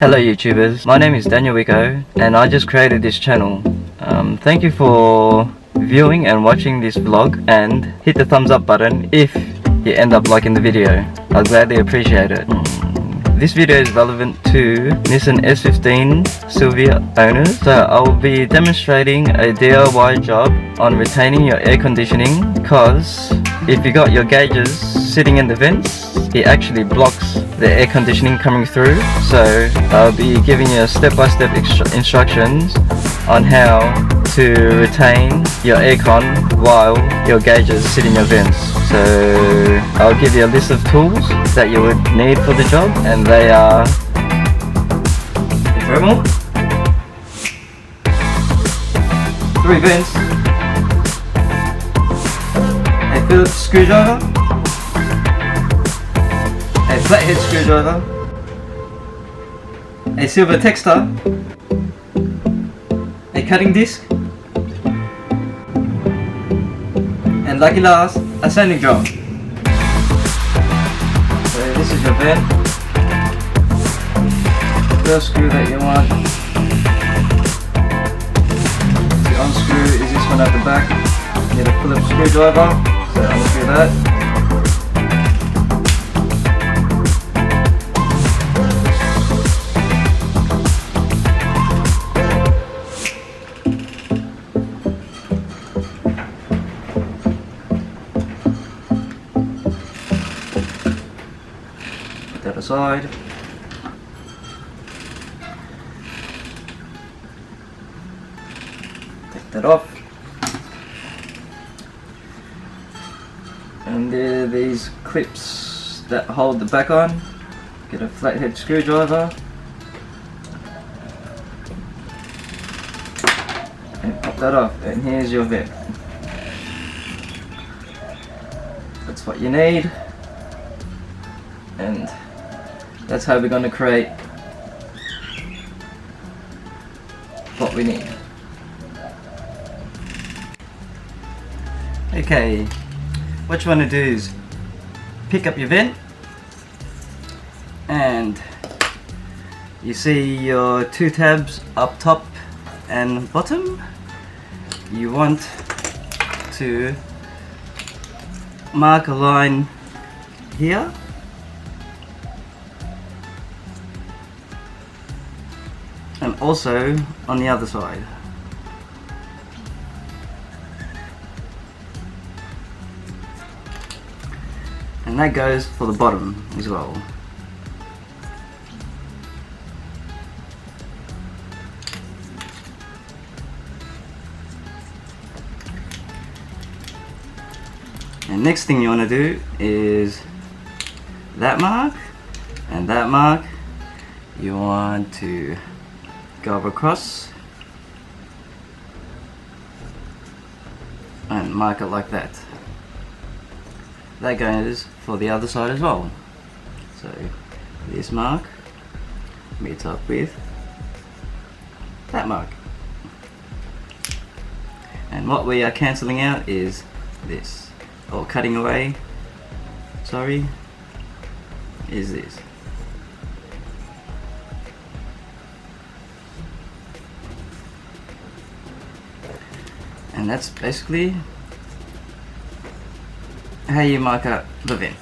Hello YouTubers, my name is Daniel Wicko and I just created this channel. Thank you for viewing and watching this vlog, and hit the thumbs up button if you end up liking the video. I'll gladly appreciate it. This video is relevant to Nissan S15 Silvia owners. So I will be demonstrating a DIY job on retaining your air conditioning, because if you got your gauges sitting in the vents, it actually blocks the air conditioning coming through. So I'll be giving you step-by-step instructions on how to retain your aircon while your gauges sit in your vents. So I'll give you a list of tools that you would need for the job, and they are a thermal, 3 vents, a Phillips screwdriver, a flathead screwdriver, a silver texter, a cutting disc, and lucky last, a sanding jar. So this is your vent. The first screw that you want to unscrew is this one at the back. You need a Phillips screwdriver, so unscrew that. That aside. Take that off. And there are these clips that hold the back on. Get a flathead screwdriver and pop that off, and here's your vent. That's what you need, and that's how we're going to create what we need. Okay, what you want to do is pick up your vent, and you see your 2 tabs up top and bottom. You want to mark a line here, and also on the other side. And that goes for the bottom as well. And next thing you want to do is that mark and that mark. You want to go across and mark it like that. That goes for the other side as well. So this mark meets up with that mark. And what we are cancelling out is this, or cutting away, sorry, is this. And that's basically how you mark up the vent.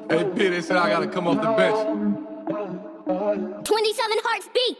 Hey P, they said I gotta come off the bench. 27 hearts beat.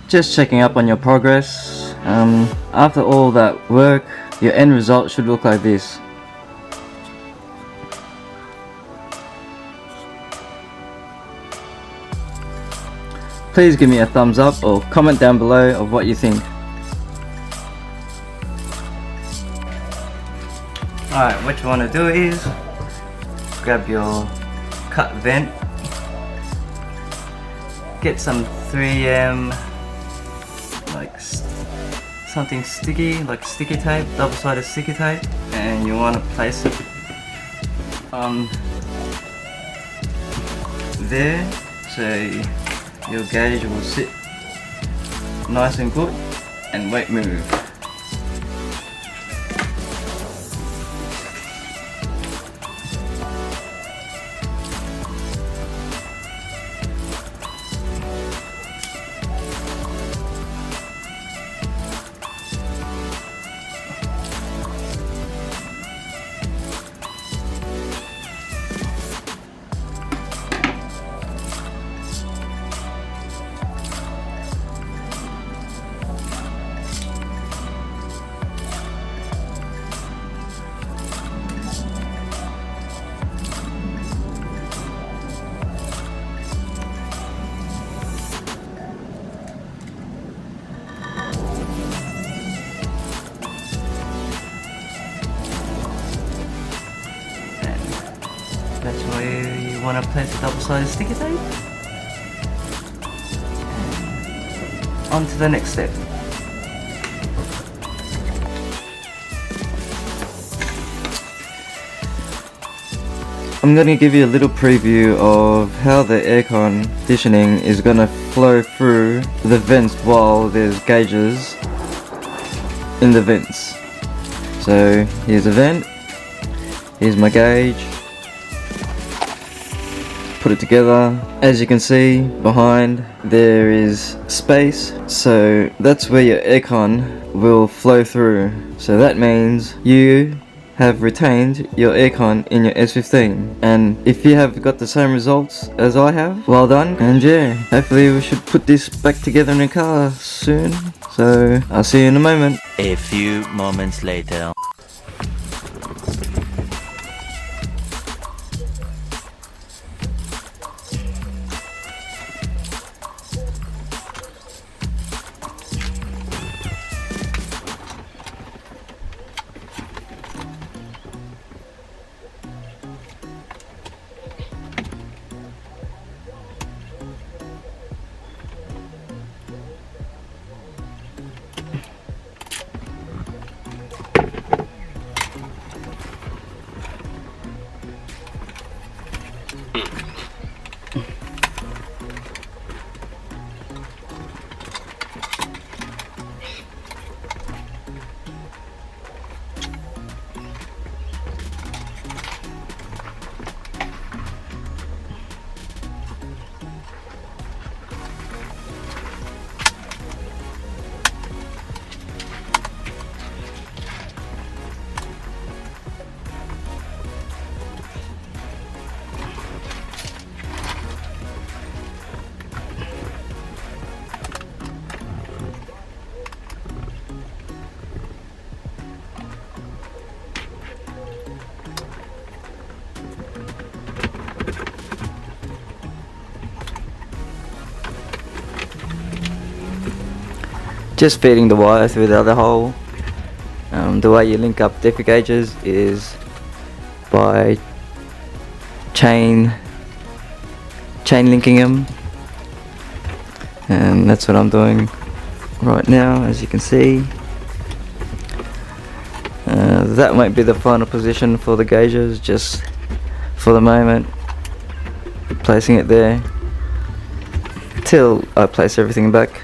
Just checking up on your progress. After all that work, your end result should look like this. Please give me a thumbs up or comment down below of what you think. Alright, what you want to do is grab your cut vent, get some 3M, like something sticky, like sticky tape, double-sided sticky tape, and you want to place it on there so your gauge will sit nice and good and won't move. That's where you want to place the double-sided sticky tape. And on to the next step. I'm going to give you a little preview of how the air conditioning is going to flow through the vents while there's gauges in the vents. So here's a vent, here's my gauge. Put it together. As you can see behind there is space, so that's where your aircon will flow through. So that means you have retained your aircon in your S15, and if you have got the same results as I have, well done. And yeah, hopefully we should put this back together in a car soon, so I'll see you in a moment. A few moments later. just feeding the wire through the other hole. The way you link up differ gauges is by chain linking them, and that's what I'm doing right now, as you can see. That might be the final position for the gauges, just for the moment, placing it there till I place everything back.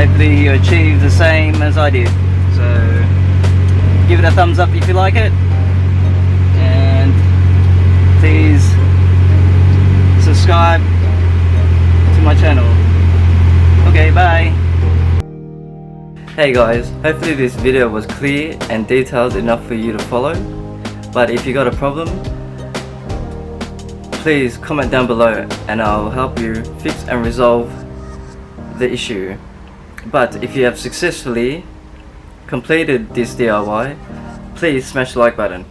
hopefully you achieve the same as I did. So give it a thumbs up if you like it, and please subscribe to my channel. Okay, bye. Hey guys, hopefully this video was clear and detailed enough for you to follow. But if you got a problem, please comment down below and I'll help you fix and resolve the issue. But if you have successfully completed this DIY, please smash the like button.